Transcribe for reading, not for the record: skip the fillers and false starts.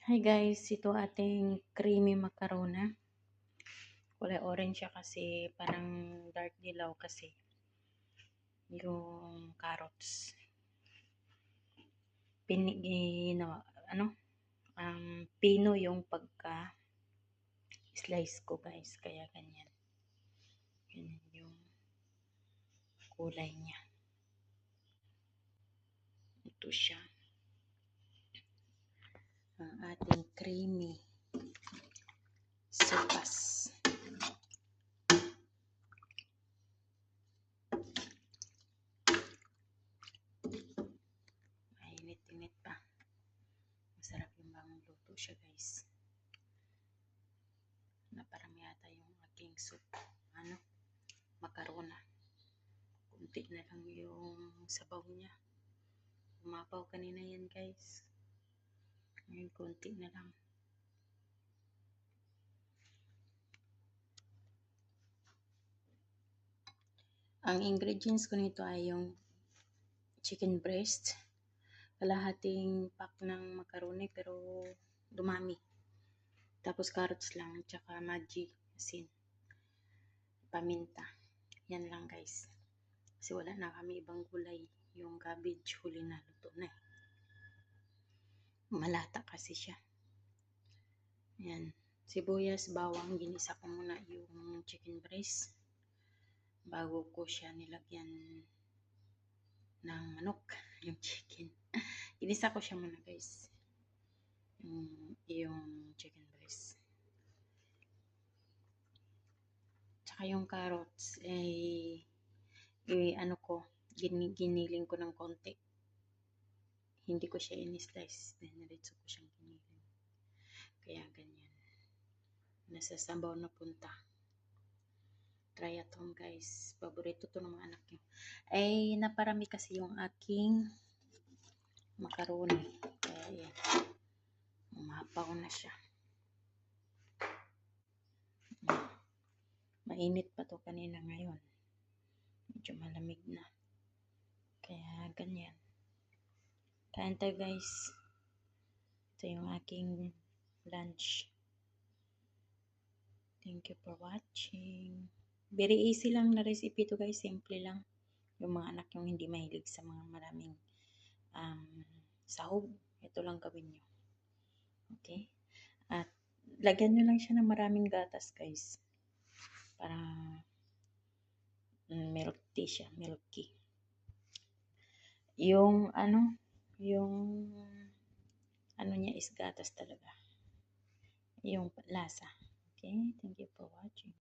Hi guys, ito ating creamy macarona. Kulay orange siya kasi parang dark dilaw kasi yung carrots. Ginawa, pino yung pagka slice ko guys, kaya ganyan. Ganyan yung kulay niya. Ito siya. Ang ating creamy sopas. Mainit-init pa. Masarap yung bagong luto siya guys. Naparami yata yung aking soup. Macarona. Kunti na lang yung sabaw niya. Umapaw kanina yan guys. Ngayon kunti na lang. Ang ingredients ko nito ay yung chicken breast, kalahating pack ng macaroni pero dumami. Tapos carrots lang, tsaka Maggi, asin, paminta. Yan lang guys. Kasi wala na kami ibang gulay. Yung cabbage huli na, luto na. Malata kasi siya. Yan. Sibuyas, bawang, ginisa ko muna yung chicken breast bago ko siya nilagyan ng manok, yung chicken. Ginisa ko siya muna guys. Yung chicken breast. Tsaka yung carrots, giniling ko ng konti. Hindi ko siya in-slice. Diniretso ko siyang giniling. Kaya ganyan. Nasa sabaw na punta. Try at home guys. Paborito to ng mga anak nyo. Ay, naparami kasi yung aking macaroni. Kaya yan. Umapaw na siya. Mainit pa to kanina, ngayon. Medyo malamig na. Kaya ganyan. Kain tayo guys. Ito yung aking lunch. Thank you for watching. Very easy lang na recipe to guys. Simple lang. Yung mga anak yung hindi mahilig sa mga maraming sahog. Ito lang gawin nyo. Okay? At lagyan nyo lang siya ng maraming gatas guys. Para milk tea siya. Milky. Yung niya is gatas talaga. Yung lasa. Okay? Thank you for watching.